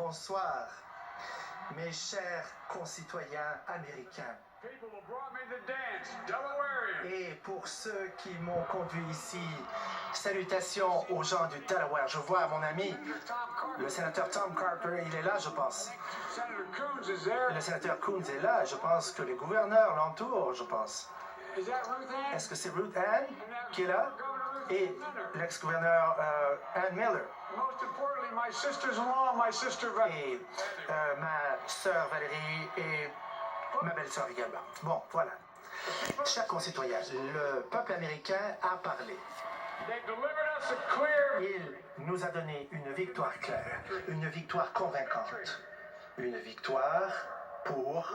Bonsoir, mes chers concitoyens américains. Et pour ceux qui m'ont conduit ici, salutations aux gens du Delaware. Je vois mon ami, le sénateur Tom Carter, il est là, je pense. Le sénateur Coons est là, je pense que les gouverneurs l'entourent, je pense. Est-ce que c'est Ruth Ann qui est là? Et l'ex-gouverneur Ann Miller. Et ma sœur Valérie et ma belle-sœur également. Bon, voilà. Chers concitoyens, le peuple américain a parlé. Il nous a donné une victoire claire, une victoire convaincante, une victoire pour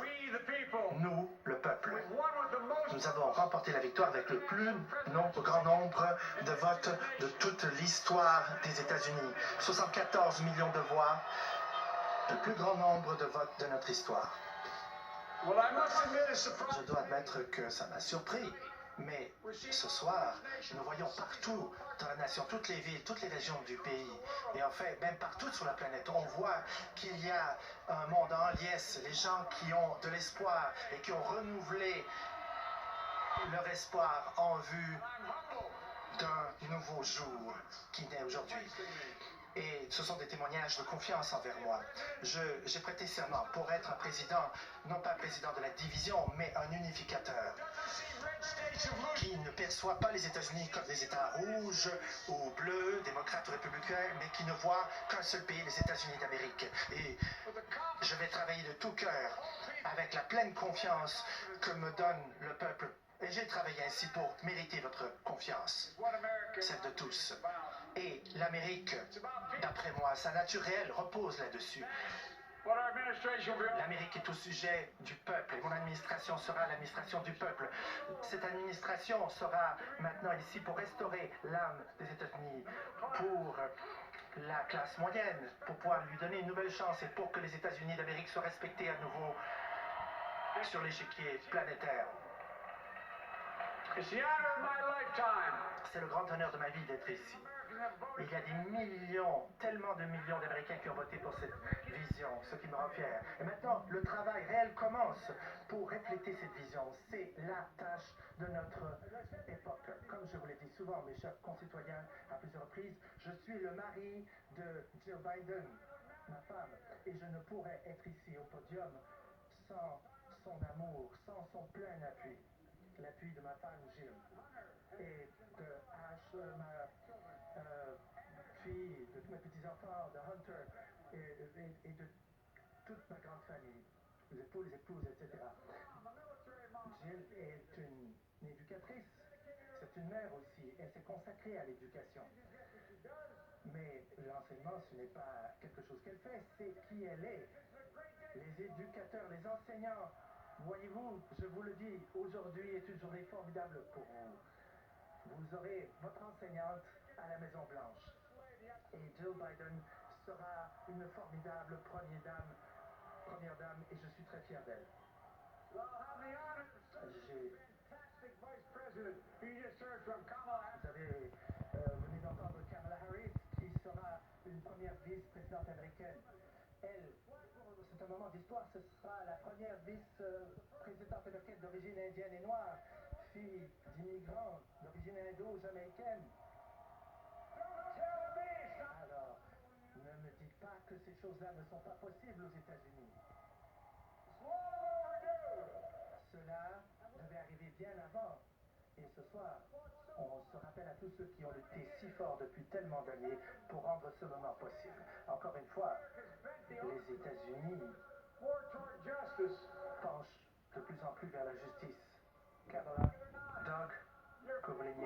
nous, le peuple. Nous avons remporté la victoire avec le plus grand nombre de votes de toute l'histoire des États-Unis. 74 millions de voix, le plus grand nombre de votes de notre histoire. Je dois admettre que ça m'a surpris. Mais ce soir, nous voyons partout dans la nation, toutes les villes, toutes les régions du pays, et en fait, même partout sur la planète, on voit qu'il y a un monde en liesse, les gens qui ont de l'espoir et qui ont renouvelé leur espoir en vue d'un nouveau jour qui naît aujourd'hui. Et ce sont des témoignages de confiance envers moi. J'ai prêté serment pour être un président, non pas président de la division, mais un unificateur qui ne perçoit pas les États-Unis comme des États rouges ou bleus, démocrates ou républicains, mais qui ne voit qu'un seul pays, les États-Unis d'Amérique. Et je vais travailler de tout cœur avec la pleine confiance que me donne le peuple. Et j'ai travaillé ainsi pour mériter votre confiance, celle de tous. Et l'Amérique, d'après moi, sa naturelle repose là-dessus. L'Amérique est au sujet du peuple et mon administration sera l'administration du peuple. Cette administration sera maintenant ici pour restaurer l'âme des États-Unis, pour la classe moyenne, pour pouvoir lui donner une nouvelle chance et pour que les États-Unis d'Amérique soient respectés à nouveau sur l'échiquier planétaire. C'est le grand honneur de ma vie d'être ici. Il y a des millions, tellement de millions d'Américains qui ont voté pour cette vision, ce qui me rend fier. Et maintenant, le travail réel commence pour refléter cette vision. C'est la tâche de notre époque. Comme je vous l'ai dit souvent, mes chers concitoyens, à plusieurs reprises, je suis le mari de Jill Biden, ma femme, et je ne pourrais être ici au podium sans son amour, sans son plein appui. L'appui de ma femme Jill et de Ash, ma fille, de tous mes petits-enfants, de Hunter et de toute ma grande famille, les épouses, etc. Jill est une éducatrice, c'est une mère aussi, elle s'est consacrée à l'éducation. Mais l'enseignement, ce n'est pas quelque chose qu'elle fait, c'est qui elle est. Les éducateurs, les enseignants, voyez-vous, je vous le dis, aujourd'hui est une journée formidable pour vous. Vous aurez votre enseignante à la Maison-Blanche. Et Jill Biden sera une formidable première dame, et je suis très fier d'elle. Vous venez d'entendre Kamala Harris, qui sera une première vice-présidente américaine. Elle, c'est un moment d'histoire, ce sera la première vice-présidente américaine d'origine indienne et noire, fille d'immigrants d'origine indo-jamaïcaine. Alors, ne me dites pas que ces choses-là ne sont pas possibles aux États-Unis. Cela devait arriver bien avant. Et ce soir, on se rappelle à tous ceux qui ont lutté si fort depuis tellement d'années pour rendre ce moment possible. Encore une fois, les États-Unis penchent de plus en plus vers la justice. Kamala